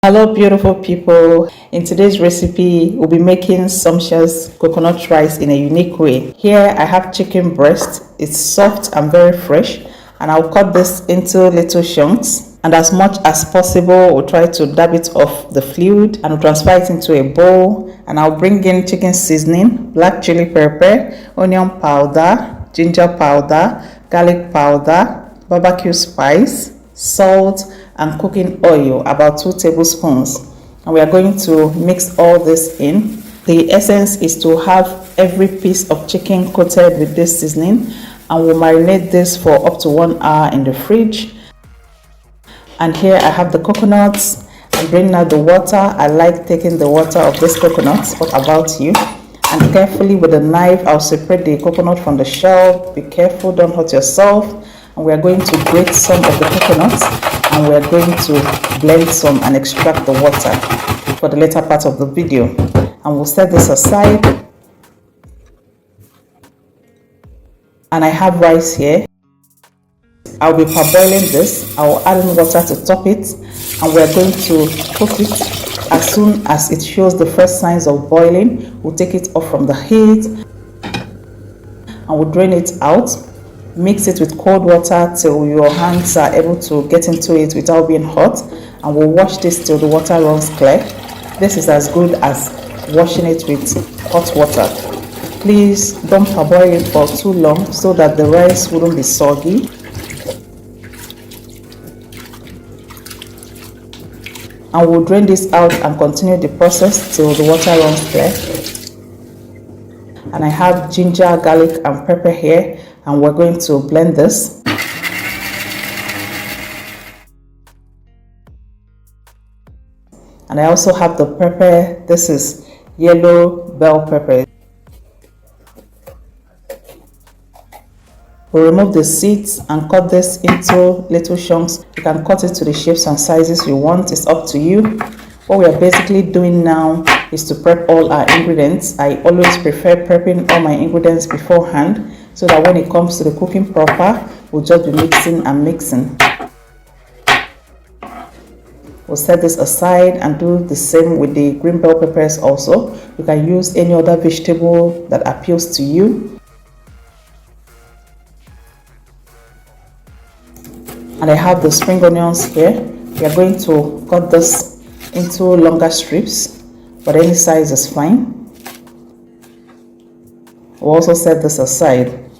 Hello beautiful people, in today's recipe we'll be making sumptuous coconut rice in a unique way. Here I have chicken breast. It's soft and very fresh, and I'll cut this into little chunks, and as much as possible we'll try to dab it off the fluid and we'll transfer it into a bowl. And I'll bring in chicken seasoning, black chili pepper, onion powder, ginger powder, garlic powder, barbecue spice, salt and cooking oil, about 2 tablespoons, and we are going to mix all this in. The essence is to have every piece of chicken coated with this seasoning, and we'll marinate this for up to 1 hour in the fridge. And here I have the coconuts. I'm bringing out the water. I like taking the water of this coconut. What about you? And carefully with a knife I'll separate the coconut from the shell. Be careful, don't hurt yourself. And we are going to grate some of the coconuts, and we are going to blend some and extract the water for the later part of the video. And we'll set this aside. And I have rice here. I'll be parboiling this. I'll add in water to top it, and we're going to cook it. As soon as it shows the first signs of boiling, we'll take it off from the heat and we'll drain it out. Mix it with cold water till your hands are able to get into it without being hot, and we'll wash this till the water runs clear. This is as good as washing it with hot water. Please don't parboil it for too long so that the rice wouldn't be soggy. And we'll drain this out and continue the process till the water runs clear. And I have ginger, garlic and pepper here, and we're going to blend this. And I also have the pepper. This is yellow bell pepper. We'll remove the seeds and cut this into little chunks. You can cut it to the shapes and sizes you want. It's up to you. What we are basically doing now is to prep all our ingredients. I always prefer prepping all my ingredients beforehand, so that when it comes to the cooking proper, we'll just be mixing and mixing. We'll set this aside and do the same with the green bell peppers also. You can use any other vegetable that appeals to you. And I have the spring onions here. We are going to cut this into longer strips, but any size is fine. We'll also set this aside.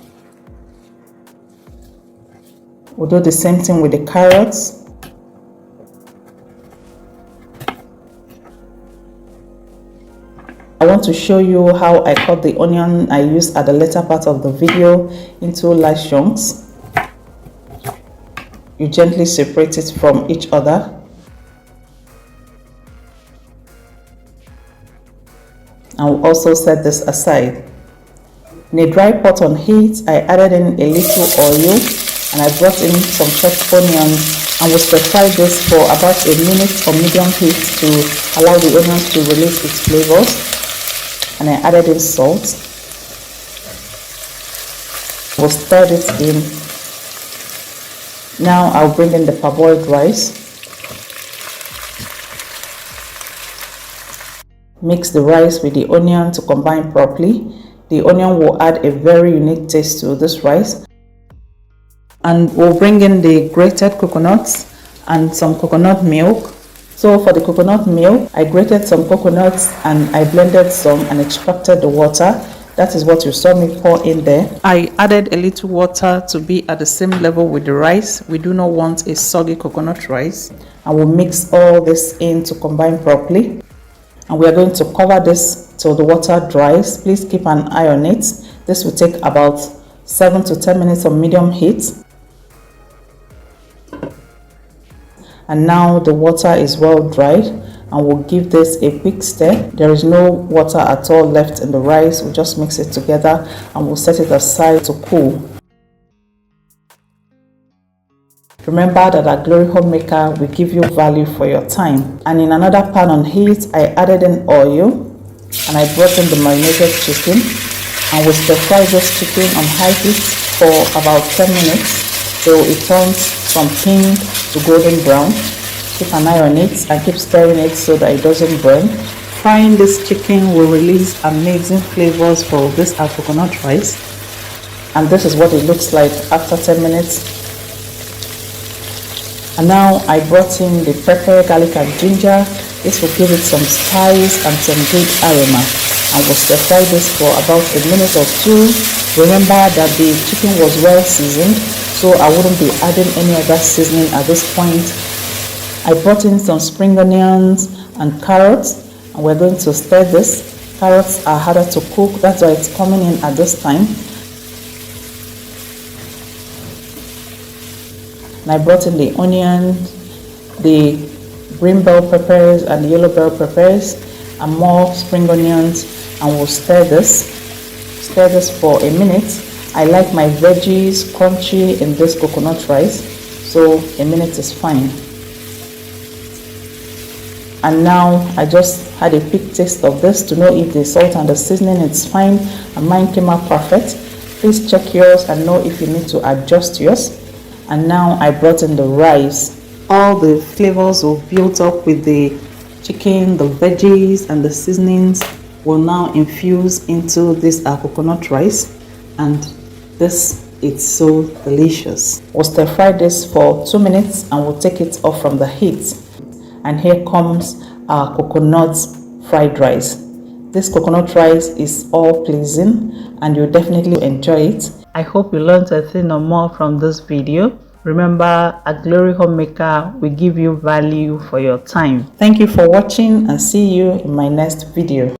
We'll do the same thing with the carrots. I want to show you how I cut the onion I used at the later part of the video into large chunks. You gently separate it from each other. And we'll also set this aside. In a dry pot on heat, I added in a little oil, and I brought in some chopped onions, and we'll stir fry this for about a minute on medium heat to allow the onions to release its flavors. And I added in salt. We'll stir this in. Now I'll bring in the parboiled rice. Mix the rice with the onion to combine properly. The onion will add a very unique taste to this rice. And we'll bring in the grated coconuts and some coconut milk. So for the coconut milk, I grated some coconuts and I blended some and extracted the water. That is what you saw me pour in there. I added a little water to be at the same level with the rice. We do not want a soggy coconut rice. And we'll mix all this in to combine properly. And we are going to cover this till the water dries. Please keep an eye on it. This will take about 7 to 10 minutes on medium heat. And now the water is well dried, and we'll give this a quick stir. There is no water at all left in the rice. We'll just mix it together and we'll set it aside to cool. Remember that at Glory Homemaker, we give you value for your time. And in another pan on heat, I added in oil, and I brought in the marinated chicken, and we stir fry this chicken on high heat for about 10 minutes till it turns from pink to golden brown. Keep an eye on it and keep stirring it so that it doesn't burn. Frying this chicken will release amazing flavors for this our coconut rice. And this is what it looks like after 10 minutes. And now I brought in the pepper, garlic and ginger. This will give it some spice and some good aroma. And we'll stir fry this for about a minute or two. Remember that the chicken was well seasoned, so I wouldn't be adding any other seasoning at this point. I brought in some spring onions and carrots, and we're going to stir this. Carrots are harder to cook, that's why it's coming in at this time. And I brought in the onion, the green bell peppers and the yellow bell peppers, and more spring onions, and we'll stir this. Stir this for a minute. I like my veggies crunchy in this coconut rice, so a minute is fine. And now I just had a quick taste of this to know if the salt and the seasoning is fine, and mine came out perfect. Please check yours and know if you need to adjust yours. And now I brought in the rice. All the flavors were built up with the chicken, the veggies and the seasonings will now infuse into this coconut rice, and this is so delicious. We'll stir fry this for 2 minutes and we'll take it off from the heat. And here comes our coconut fried rice. This coconut rice is all pleasing and you'll definitely enjoy it. I hope you learned a thing or more from this video. Remember, at Glory Homemaker, we give you value for your time. Thank you for watching and see you in my next video.